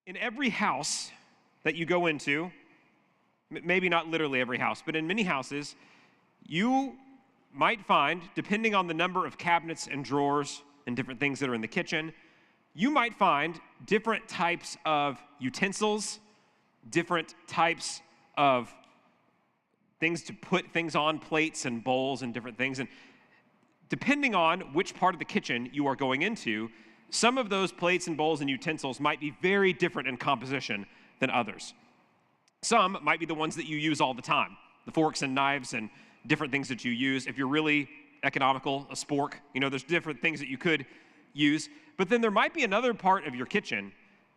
In every house that you go into, maybe not literally every house, but in many houses, you might find, depending on the number of cabinets and drawers and different things that are in the kitchen, you might find different types of utensils, different types of things to put things on, plates and bowls and different things. And depending on which part of the kitchen you are going into, some of those plates and bowls and utensils might be very different in composition than others. Some might be the ones that you use all the time, the forks and knives and different things that you use. If you're really economical, a spork, there's different things that you could use. But then there might be another part of your kitchen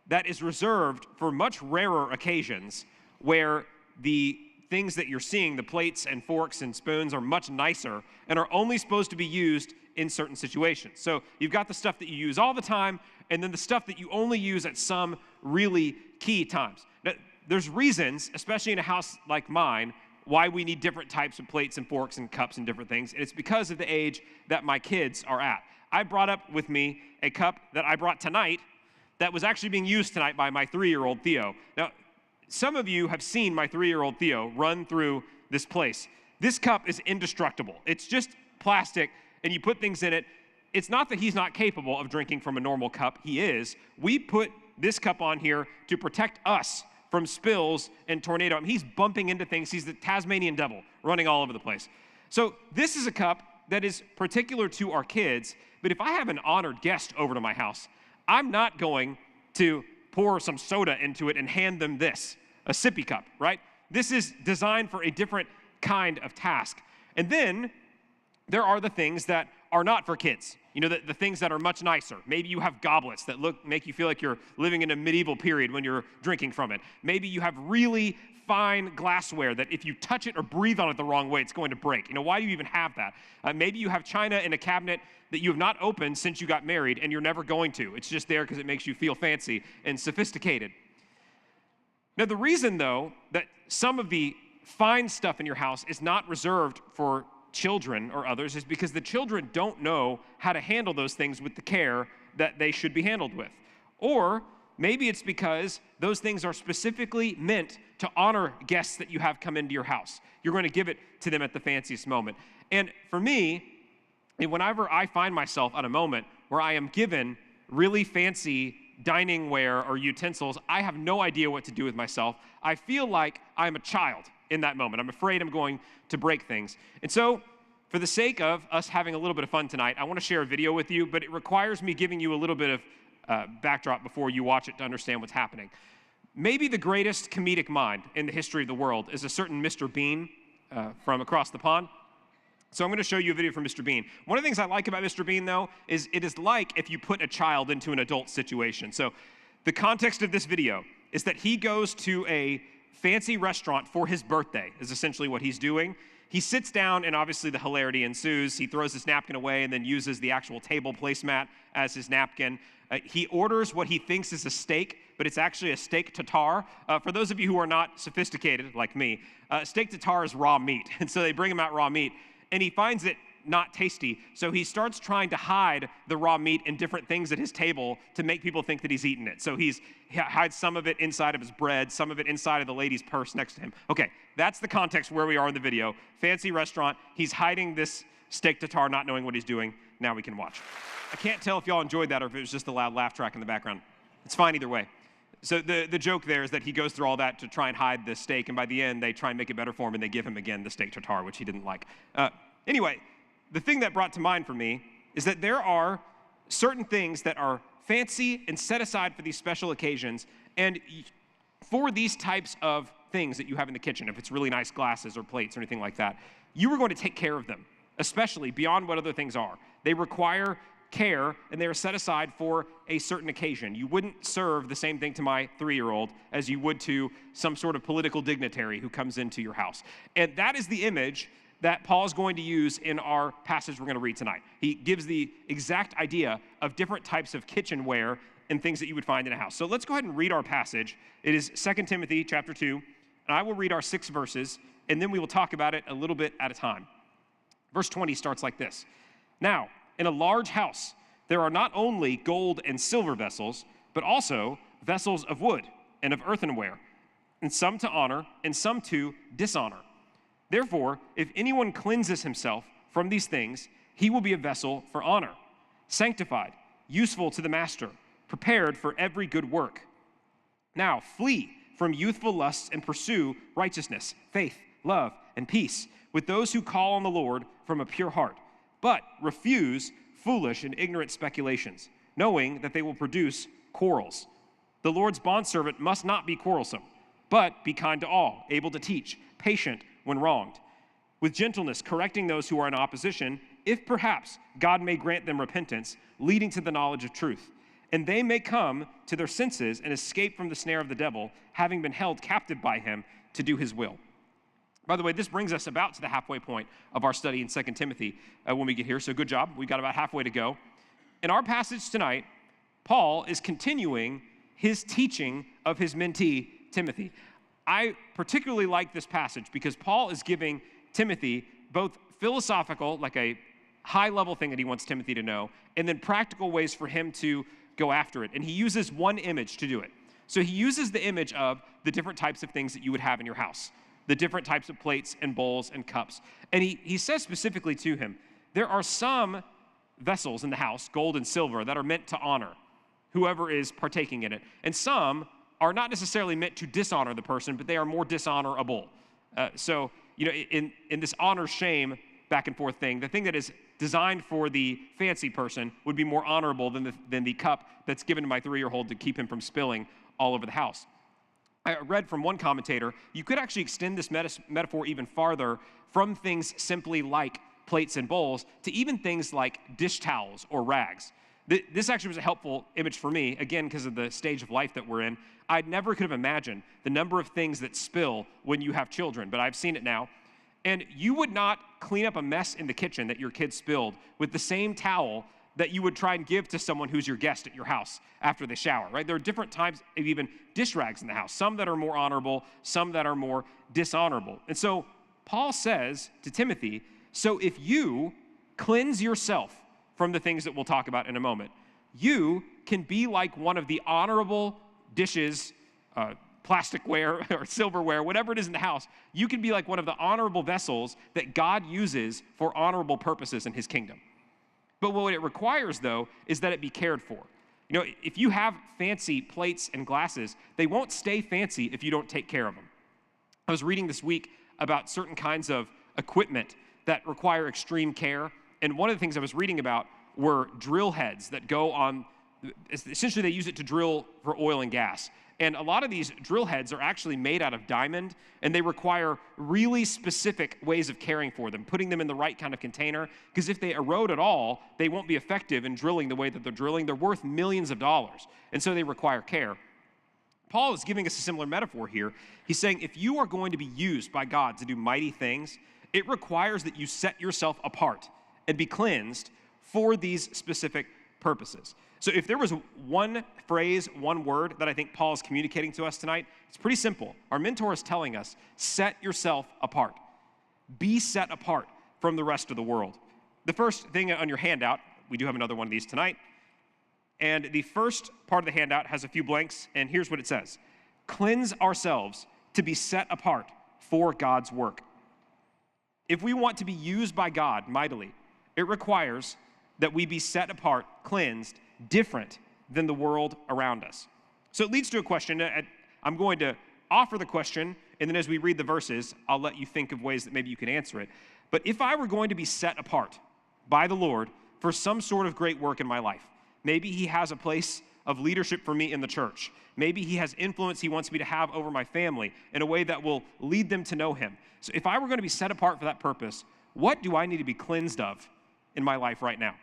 that is reserved for much rarer occasions where the things that you're seeing, the plates and forks and spoons, are much nicer and are only supposed to be used in certain situations. So you've got the stuff that you use all the time, and then the stuff that you only use at some really key times. Now, there's reasons, especially in a house like mine, why we need different types of plates and forks and cups and different things, and it's because of the age that my kids are at. I brought up with me a cup that I brought tonight that was actually being used tonight by my 3-year-old Theo. Now, some of you have seen my 3-year-old Theo run through this place. This cup is indestructible. It's just plastic, and you put things in it. It's not that he's not capable of drinking from a normal cup. He is. We put this cup on here to protect us from spills and tornado. I mean, he's bumping into things. He's the Tasmanian devil running all over the place. So this is a cup that is particular to our kids, but if I have an honored guest over to my house, I'm not going to pour some soda into it and hand them this, a sippy cup, right? This is designed for a different kind of task. And then there are the things that are not for kids. The things that are much nicer. Maybe you have goblets that make you feel like you're living in a medieval period when you're drinking from it. Maybe you have really fine glassware that if you touch it or breathe on it the wrong way, it's going to break. Why do you even have that? Maybe you have china in a cabinet that you have not opened since you got married and you're never going to. It's just there because it makes you feel fancy and sophisticated. Now, the reason, though, that some of the fine stuff in your house is not reserved for children or others is because the children don't know how to handle those things with the care that they should be handled with. Or maybe it's because those things are specifically meant to honor guests that you have come into your house. You're going to give it to them at the fanciest moment. And for me, whenever I find myself at a moment where I am given really fancy dining ware or utensils, I have no idea what to do with myself. I feel like I'm a child in that moment. I'm afraid I'm going to break things. And so, for the sake of us having a little bit of fun tonight, I want to share a video with you, but it requires me giving you a little bit of backdrop before you watch it to understand what's happening. Maybe the greatest comedic mind in the history of the world is a certain Mr. Bean from across the pond. So I'm going to show you a video from Mr. Bean. One of the things I like about Mr. Bean, though, is it is like if you put a child into an adult situation. So the context of this video is that he goes to a fancy restaurant for his birthday, is essentially what he's doing. He sits down, and obviously the hilarity ensues. He throws his napkin away and then uses the actual table placemat as his napkin. He orders what he thinks is a steak, but it's actually a steak tartare. For those of you who are not sophisticated like me, steak tartare is raw meat. And so they bring him out raw meat, and he finds it not tasty. So he starts trying to hide the raw meat in different things at his table to make people think that he's eaten it. So he hides some of it inside of his bread, some of it inside of the lady's purse next to him. Okay, that's the context where we are in the video. Fancy restaurant. He's hiding this steak tartare, not knowing what he's doing. Now we can watch. I can't tell if y'all enjoyed that or if it was just a loud laugh track in the background. It's fine either way. So the joke there is that he goes through all that to try and hide the steak, and by the end, they try and make it better for him, and they give him again the steak tartare, which he didn't like. Anyway, the thing that brought to mind for me is that there are certain things that are fancy and set aside for these special occasions, and for these types of things that you have in the kitchen, if it's really nice glasses or plates or anything like that, you are going to take care of them, especially beyond what other things are. They require care, and they are set aside for a certain occasion. You wouldn't serve the same thing to my 3-year-old as you would to some sort of political dignitary who comes into your house. And that is the image that Paul's going to use in our passage we're going to read tonight. He gives the exact idea of different types of kitchenware and things that you would find in a house. So let's go ahead and read our passage. It is 2 Timothy chapter 2, and I will read our 6 verses, and then we will talk about it a little bit at a time. Verse 20 starts like this. Now, in a large house, there are not only gold and silver vessels, but also vessels of wood and of earthenware, and some to honor, and some to dishonor. Therefore, if anyone cleanses himself from these things, he will be a vessel for honor, sanctified, useful to the master, prepared for every good work. Now flee from youthful lusts and pursue righteousness, faith, love, and peace with those who call on the Lord from a pure heart, but refuse foolish and ignorant speculations, knowing that they will produce quarrels. The Lord's bondservant must not be quarrelsome, but be kind to all, able to teach, patient when wronged, with gentleness correcting those who are in opposition, if perhaps God may grant them repentance, leading to the knowledge of truth, and they may come to their senses and escape from the snare of the devil, having been held captive by him to do his will. By the way, this brings us about to the halfway point of our study in 2 Timothy when we get here, so good job. We've got about halfway to go. In our passage tonight, Paul is continuing his teaching of his mentee, Timothy. I particularly like this passage because Paul is giving Timothy both philosophical, like a high-level thing that he wants Timothy to know, and then practical ways for him to go after it. And he uses one image to do it. So he uses the image of the different types of things that you would have in your house, the different types of plates and bowls and cups. And he says specifically to him, there are some vessels in the house, gold and silver, that are meant to honor whoever is partaking in it. And some are not necessarily meant to dishonor the person, but they are more dishonorable. So, in this honor-shame back and forth thing, the thing that is designed for the fancy person would be more honorable than the cup that's given to my 3-year-old to keep him from spilling all over the house. I read from one commentator, you could actually extend this metaphor even farther from things simply like plates and bowls to even things like dish towels or rags. This actually was a helpful image for me, again, because of the stage of life that we're in. I never could have imagined the number of things that spill when you have children, but I've seen it now. And you would not clean up a mess in the kitchen that your kid spilled with the same towel that you would try and give to someone who's your guest at your house after they shower, right? There are different types of even dish rags in the house, some that are more honorable, some that are more dishonorable. And so Paul says to Timothy, so if you cleanse yourself from the things that we'll talk about in a moment, you can be like one of the honorable dishes, plasticware or silverware, whatever it is in the house. You can be like one of the honorable vessels that God uses for honorable purposes in his kingdom. But what it requires, though, is that it be cared for. If you have fancy plates and glasses, they won't stay fancy if you don't take care of them. I was reading this week about certain kinds of equipment that require extreme care. And one of the things I was reading about were drill heads that go on, essentially they use it to drill for oil and gas. And a lot of these drill heads are actually made out of diamond, and they require really specific ways of caring for them, putting them in the right kind of container, because if they erode at all, they won't be effective in drilling the way that they're drilling. They're worth millions of dollars, and so they require care. Paul is giving us a similar metaphor here. He's saying if you are going to be used by God to do mighty things, it requires that you set yourself apart and be cleansed for these specific purposes. So if there was one phrase, one word that I think Paul is communicating to us tonight, it's pretty simple. Our mentor is telling us, set yourself apart. Be set apart from the rest of the world. The first thing on your handout, we do have another one of these tonight, and the first part of the handout has a few blanks, and here's what it says. Cleanse ourselves to be set apart for God's work. If we want to be used by God mightily, it requires that we be set apart, cleansed, different than the world around us. So it leads to a question. I'm going to offer the question, and then as we read the verses, I'll let you think of ways that maybe you can answer it. But if I were going to be set apart by the Lord for some sort of great work in my life, maybe he has a place of leadership for me in the church. Maybe he has influence he wants me to have over my family in a way that will lead them to know him. So if I were going to be set apart for that purpose, what do I need to be cleansed of in my life right now?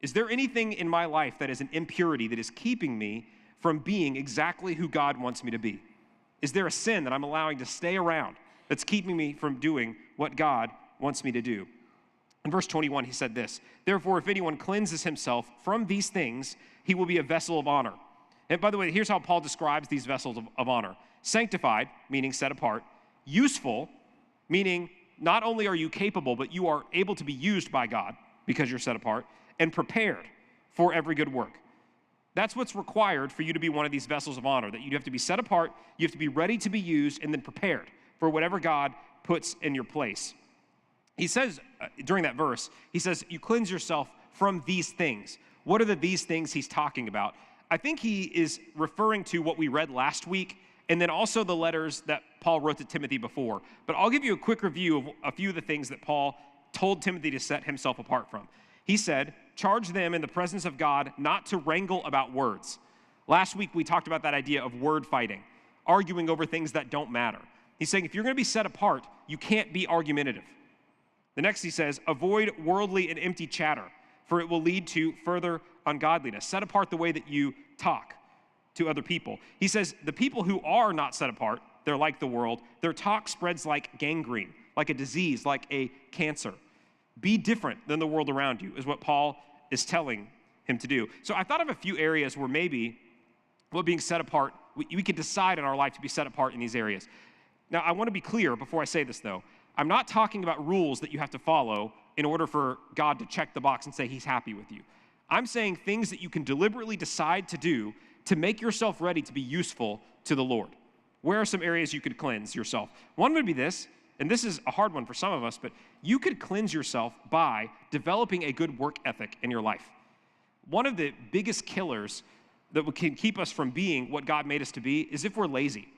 Is there anything in my life that is an impurity that is keeping me from being exactly who God wants me to be? Is there a sin that I'm allowing to stay around that's keeping me from doing what God wants me to do? In verse 21, he said this, therefore, if anyone cleanses himself from these things, he will be a vessel of honor. And by the way, here's how Paul describes these vessels of honor. Sanctified, meaning set apart. Useful, meaning not only are you capable, but you are able to be used by God because you're set apart. And prepared for every good work. That's what's required for you to be one of these vessels of honor, that you have to be set apart, you have to be ready to be used, and then prepared for whatever God puts in your place. He says, during that verse, he says, you cleanse yourself from these things. What are these things he's talking about? I think he is referring to what we read last week, and then also the letters that Paul wrote to Timothy before. But I'll give you a quick review of a few of the things that Paul told Timothy to set himself apart from. He said, charge them in the presence of God not to wrangle about words. Last week, we talked about that idea of word fighting, arguing over things that don't matter. He's saying if you're going to be set apart, you can't be argumentative. The next he says, avoid worldly and empty chatter, for it will lead to further ungodliness. Set apart the way that you talk to other people. He says the people who are not set apart, they're like the world. Their talk spreads like gangrene, like a disease, like a cancer. Be different than the world around you is what Paul is telling him to do. So I thought of a few areas where maybe being set apart, we could decide in our life to be set apart in these areas. Now, I want to be clear before I say this, though. I'm not talking about rules that you have to follow in order for God to check the box and say he's happy with you. I'm saying things that you can deliberately decide to do to make yourself ready to be useful to the Lord. Where are some areas you could cleanse yourself? One would be this, and this is a hard one for some of us, but you could cleanse yourself by developing a good work ethic in your life. One of the biggest killers that can keep us from being what God made us to be is if we're lazy.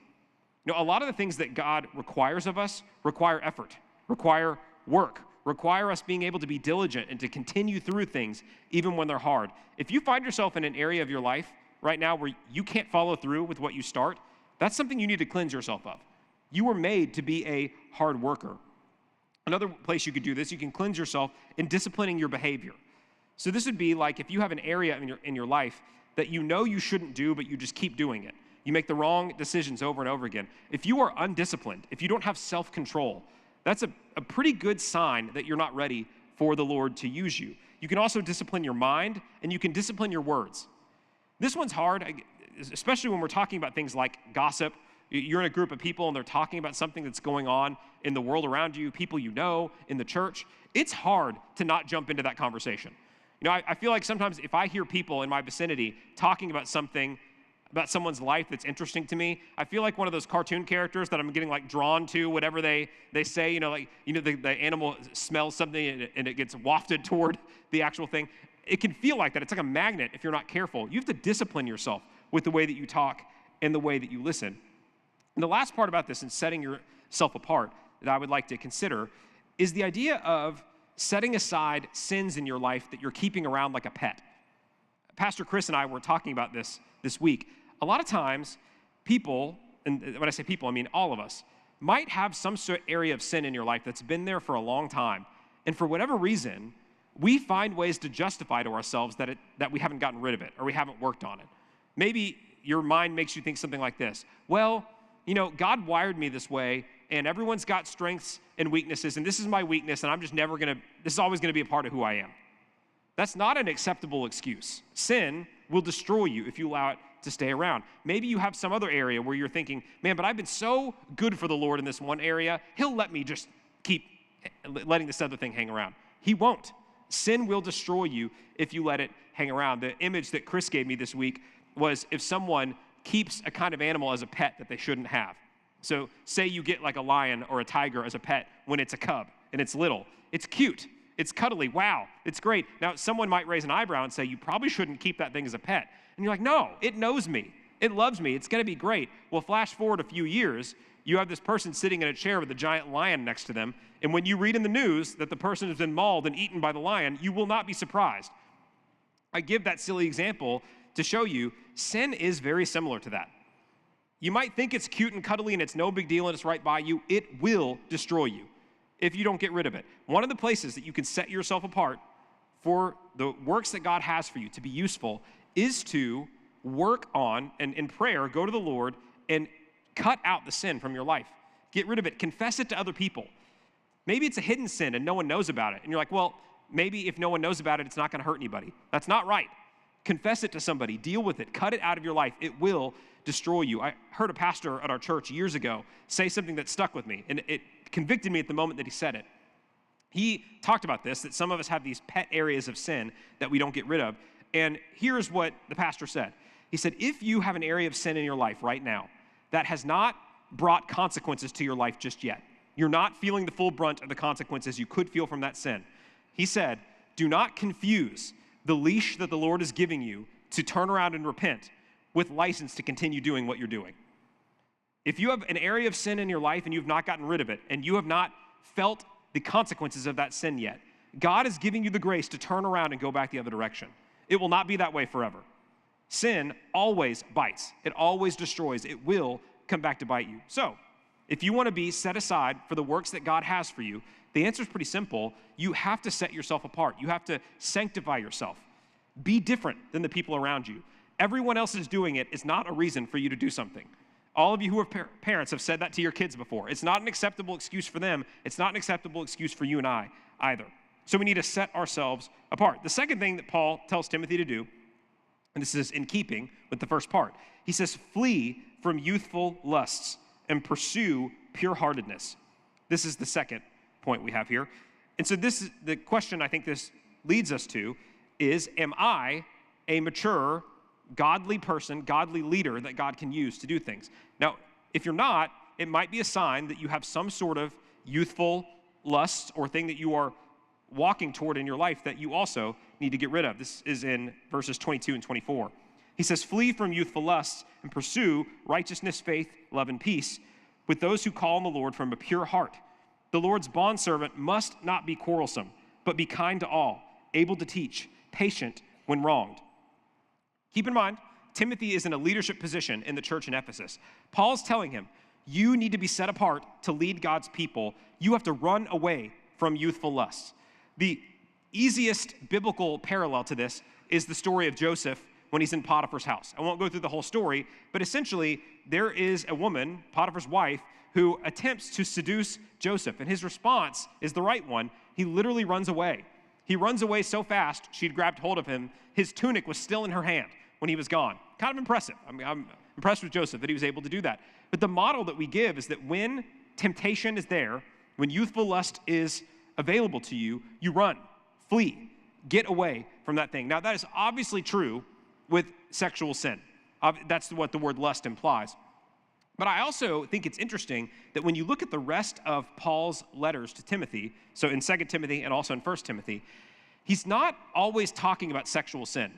You know, a lot of the things that God requires of us require effort, require work, require us being able to be diligent and to continue through things even when they're hard. If you find yourself in an area of your life right now where you can't follow through with what you start, that's something you need to cleanse yourself of. You were made to be a hard worker. Another place you could do this, you can cleanse yourself in disciplining your behavior. So this would be like if you have an area in your life that you know you shouldn't do, but you just keep doing it. You make the wrong decisions over and over again. If you are undisciplined, if you don't have self-control, that's a pretty good sign that you're not ready for the Lord to use you. You can also discipline your mind, and you can discipline your words. This one's hard, especially when we're talking about things like gossip. You're in a group of people, and they're talking about something that's going on in the world around you, people you know, in the church. It's hard to not jump into that conversation. You know, I feel like sometimes if I hear people in my vicinity talking about something, about someone's life that's interesting to me, I feel like one of those cartoon characters that I'm getting like drawn to, whatever they say, you know, like, you know, the animal smells something and it gets wafted toward the actual thing. It can feel like that. It's like a magnet if you're not careful. You have to discipline yourself with the way that you talk and the way that you listen. And the last part about this in setting yourself apart that I would like to consider is the idea of setting aside sins in your life that you're keeping around like a pet. Pastor Chris and I were talking about this week. A lot of times, people, and when I say people, I mean all of us, might have some sort of area of sin in your life that's been there for a long time. And for whatever reason, we find ways to justify to ourselves that we haven't gotten rid of it or we haven't worked on it. Maybe your mind makes you think something like this. Well, you know, God wired me this way, and everyone's got strengths and weaknesses, and this is my weakness, and this is always gonna be a part of who I am. That's not an acceptable excuse. Sin will destroy you if you allow it to stay around. Maybe you have some other area where you're thinking, man, but I've been so good for the Lord in this one area, he'll let me just keep letting this other thing hang around. He won't. Sin will destroy you if you let it hang around. The image that Chris gave me this week was if someone keeps a kind of animal as a pet that they shouldn't have. So say you get like a lion or a tiger as a pet when it's a cub and it's little. It's cute. It's cuddly. Wow, it's great. Now, someone might raise an eyebrow and say, you probably shouldn't keep that thing as a pet. And you're like, no, it knows me. It loves me. It's going to be great. Well, flash forward a few years, you have this person sitting in a chair with a giant lion next to them. And when you read in the news that the person has been mauled and eaten by the lion, you will not be surprised. I give that silly example to show you sin is very similar to that. You might think it's cute and cuddly and it's no big deal and it's right by you. It will destroy you if you don't get rid of it. One of the places that you can set yourself apart for the works that God has for you to be useful is to work on, and in prayer, go to the Lord and cut out the sin from your life. Get rid of it. Confess it to other people. Maybe it's a hidden sin and no one knows about it. And you're like, well, maybe if no one knows about it, it's not going to hurt anybody. That's not right. Confess it to somebody. Deal with it. Cut it out of your life. It will destroy you. I heard a pastor at our church years ago say something that stuck with me, and it convicted me at the moment that he said it. He talked about this, that some of us have these pet areas of sin that we don't get rid of. And here's what the pastor said. He said, if you have an area of sin in your life right now that has not brought consequences to your life just yet, you're not feeling the full brunt of the consequences you could feel from that sin. He said, do not confuse the leash that the Lord is giving you to turn around and repent with license to continue doing what you're doing. If you have an area of sin in your life and you've not gotten rid of it, and you have not felt the consequences of that sin yet, God is giving you the grace to turn around and go back the other direction. It will not be that way forever. Sin always bites. It always destroys. It will come back to bite you. So, if you want to be set aside for the works that God has for you, the answer is pretty simple. You have to set yourself apart. You have to sanctify yourself. Be different than the people around you. Everyone else is doing it is not a reason for you to do something. All of you who are parents have said that to your kids before. It's not an acceptable excuse for them. It's not an acceptable excuse for you and I either. So we need to set ourselves apart. The second thing that Paul tells Timothy to do, and this is in keeping with the first part, he says, flee from youthful lusts and pursue pure-heartedness. This is the second point we have here. And so this is the question I think this leads us to is, am I a mature, godly person, godly leader that God can use to do things? Now, if you're not, it might be a sign that you have some sort of youthful lust or thing that you are walking toward in your life that you also need to get rid of. This is in verses 22 and 24. He says, flee from youthful lusts and pursue righteousness, faith, love, and peace with those who call on the Lord from a pure heart. The Lord's bondservant must not be quarrelsome, but be kind to all, able to teach, patient when wronged. Keep in mind, Timothy is in a leadership position in the church in Ephesus. Paul's telling him, you need to be set apart to lead God's people. You have to run away from youthful lusts. The easiest biblical parallel to this is the story of Joseph when he's in Potiphar's house. I won't go through the whole story, but essentially there is a woman, Potiphar's wife, who attempts to seduce Joseph, and his response is the right one. He literally runs away. He runs away so fast, she'd grabbed hold of him. His tunic was still in her hand when he was gone. Kind of impressive. I mean, I'm impressed with Joseph that he was able to do that. But the model that we give is that when temptation is there, when youthful lust is available to you, you run, flee, get away from that thing. Now, that is obviously true with sexual sin. That's what the word lust implies. But I also think it's interesting that when you look at the rest of Paul's letters to Timothy, so in 2 Timothy and also in 1 Timothy, he's not always talking about sexual sin.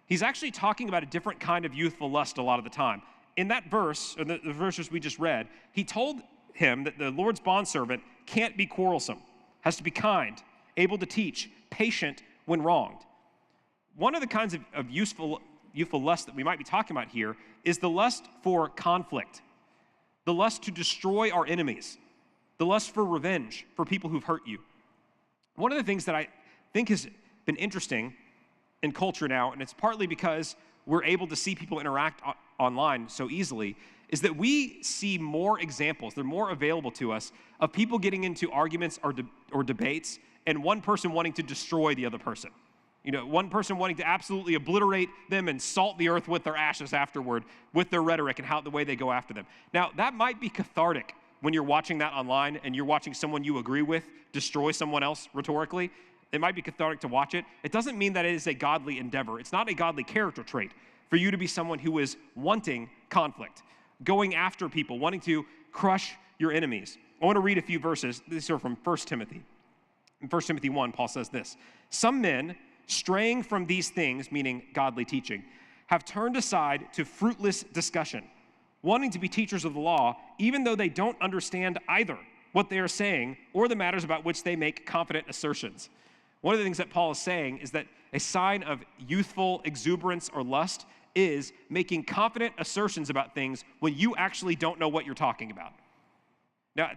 He's actually talking about a different kind of youthful lust a lot of the time. In that verse, or the verses we just read, he told him that the Lord's bondservant can't be quarrelsome, has to be kind, able to teach, patient when wronged. One of the kinds of youthful lust that we might be talking about here is the lust for conflict, the lust to destroy our enemies, the lust for revenge for people who've hurt you. One of the things that I think has been interesting in culture now, and it's partly because we're able to see people interact online so easily, is that we see more examples, they're more available to us, of people getting into arguments or debates and one person wanting to destroy the other person. You know, one person wanting to absolutely obliterate them and salt the earth with their ashes afterward with their rhetoric and the way they go after them. Now, that might be cathartic when you're watching that online and you're watching someone you agree with destroy someone else rhetorically. It might be cathartic to watch it. It doesn't mean that it is a godly endeavor. It's not a godly character trait for you to be someone who is wanting conflict, going after people, wanting to crush your enemies. I want to read a few verses. These are from 1 Timothy. In 1 Timothy 1, Paul says this, some men, straying from these things, meaning godly teaching, have turned aside to fruitless discussion, wanting to be teachers of the law, even though they don't understand either what they are saying or the matters about which they make confident assertions. One of the things that Paul is saying is that a sign of youthful exuberance or lust is making confident assertions about things when you actually don't know what you're talking about. Now,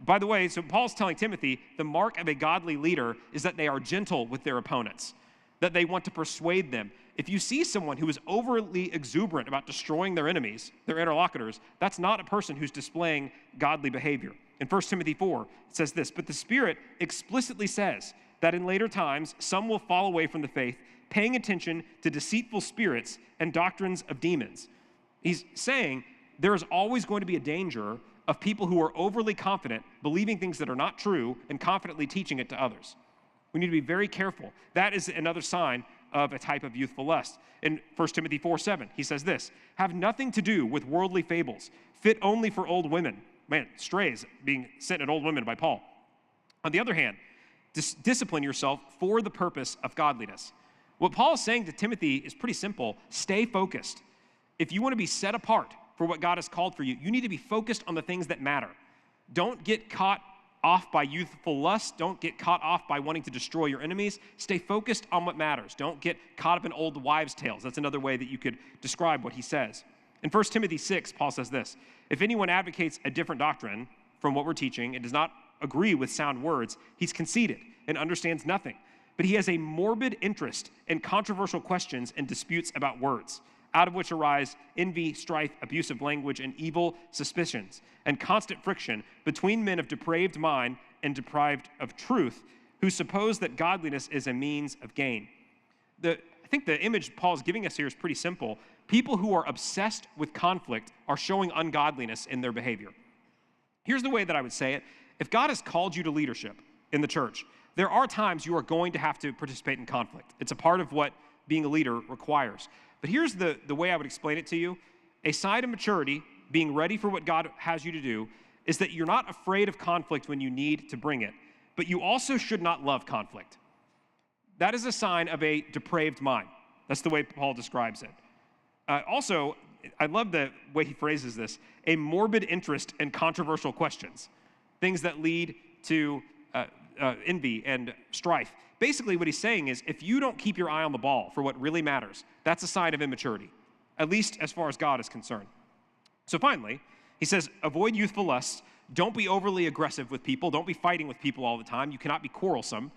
by the way, so Paul's telling Timothy the mark of a godly leader is that they are gentle with their opponents, that they want to persuade them. If you see someone who is overly exuberant about destroying their enemies, their interlocutors, that's not a person who's displaying godly behavior. In 1 Timothy 4, it says this, but the Spirit explicitly says that in later times some will fall away from the faith, paying attention to deceitful spirits and doctrines of demons. He's saying there is always going to be a danger of people who are overly confident, believing things that are not true, and confidently teaching it to others. We need to be very careful. That is another sign of a type of youthful lust. In 1 Timothy 4:7, he says this, have nothing to do with worldly fables, fit only for old women. Man, strays being sent at old women by Paul. On the other hand, discipline yourself for the purpose of godliness. What Paul is saying to Timothy is pretty simple. Stay focused. If you want to be set apart for what God has called for you, you need to be focused on the things that matter. Don't get caught off by youthful lust. Don't get caught off by wanting to destroy your enemies. Stay focused on what matters. Don't get caught up in old wives' tales. That's another way that you could describe what he says. In 1 Timothy 6, Paul says this, if anyone advocates a different doctrine from what we're teaching and does not agree with sound words, he's conceited and understands nothing. But he has a morbid interest in controversial questions and disputes about words, out of which arise envy, strife, abusive language, and evil suspicions, and constant friction between men of depraved mind and deprived of truth, who suppose that godliness is a means of gain. I think the image Paul's giving us here is pretty simple. People who are obsessed with conflict are showing ungodliness in their behavior. Here's the way that I would say it. If God has called you to leadership in the church, there are times you are going to have to participate in conflict. It's a part of what being a leader requires. But here's the way I would explain it to you. A sign of maturity, being ready for what God has you to do, is that you're not afraid of conflict when you need to bring it, but you also should not love conflict. That is a sign of a depraved mind. That's the way Paul describes it. Also, I love the way he phrases this, a morbid interest in controversial questions, things that lead to envy and strife. Basically, what he's saying is if you don't keep your eye on the ball for what really matters, that's a sign of immaturity, at least as far as God is concerned. So finally, he says, avoid youthful lusts. Don't be overly aggressive with people. Don't be fighting with people all the time. You cannot be quarrelsome.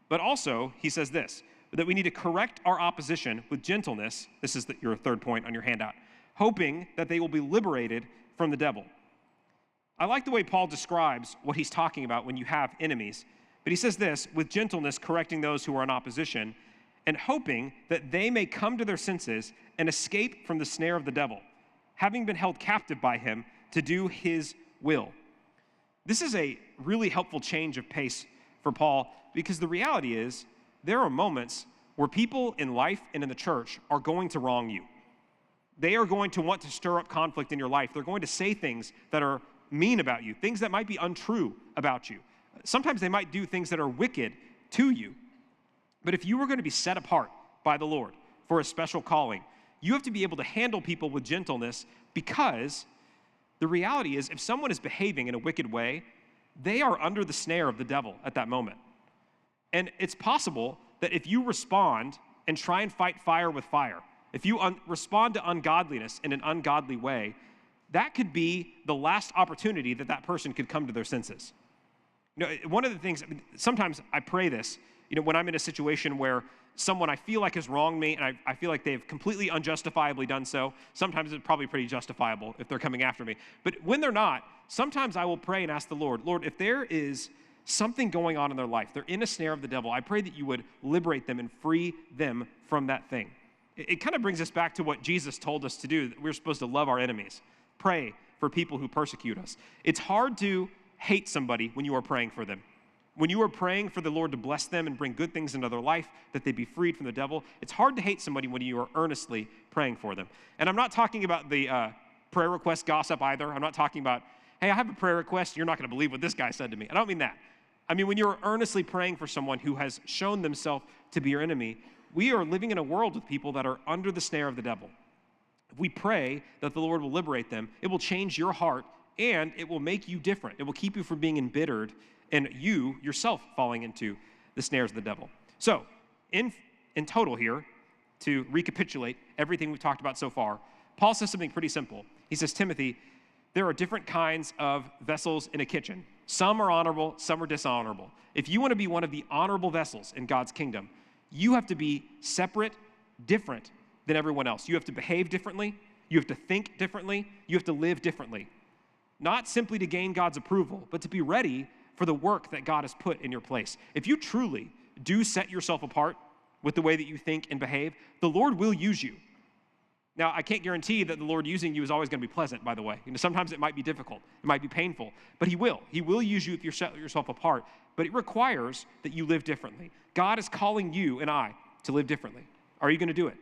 But also, he says this, that we need to correct our opposition with gentleness. This is your third point on your handout. Hoping that they will be liberated from the devil. I like the way Paul describes what he's talking about when you have enemies. But he says this, with gentleness correcting those who are in opposition, and hoping that they may come to their senses and escape from the snare of the devil, having been held captive by him to do his will. This is a really helpful change of pace for Paul, because the reality is there are moments where people in life and in the church are going to wrong you. They are going to want to stir up conflict in your life. They're going to say things that are mean about you, things that might be untrue about you. Sometimes they might do things that are wicked to you. But if you were going to be set apart by the Lord for a special calling, you have to be able to handle people with gentleness, because the reality is if someone is behaving in a wicked way, they are under the snare of the devil at that moment. And it's possible that if you respond and try and fight fire with fire, if you respond to ungodliness in an ungodly way, that could be the last opportunity that that person could come to their senses. You know, one of the things, sometimes I pray this, when I'm in a situation where someone I feel like has wronged me, and I feel like they've completely unjustifiably done so. Sometimes it's probably pretty justifiable if they're coming after me. But when they're not, sometimes I will pray and ask the Lord, if there is something going on in their life, they're in a snare of the devil, I pray that you would liberate them and free them from that thing. It kind of brings us back to what Jesus told us to do, that we're supposed to love our enemies, pray for people who persecute us. It's hard to hate somebody when you are praying for them. When you are praying for the Lord to bless them and bring good things into their life, that they be freed from the devil, it's hard to hate somebody when you are earnestly praying for them. And I'm not talking about the prayer request gossip either. I'm not talking about, hey, I have a prayer request, you're not going to believe what this guy said to me. I don't mean that. I mean, when you're earnestly praying for someone who has shown themselves to be your enemy, we are living in a world with people that are under the snare of the devil. If we pray that the Lord will liberate them, it will change your heart and it will make you different. It will keep you from being embittered and you yourself falling into the snares of the devil. So, in total here, to recapitulate everything we've talked about so far, Paul says something pretty simple. He says, Timothy, there are different kinds of vessels in a kitchen. Some are honorable, some are dishonorable. If you want to be one of the honorable vessels in God's kingdom, you have to be separate, different than everyone else. You have to behave differently. You have to think differently. You have to live differently. Not simply to gain God's approval, but to be ready for the work that God has put in your place. If you truly do set yourself apart with the way that you think and behave, the Lord will use you. Now, I can't guarantee that the Lord using you is always going to be pleasant, by the way. Sometimes it might be difficult. It might be painful, but He will. He will use you if you set yourself apart, but it requires that you live differently. God is calling you and I to live differently? Are you going to do it?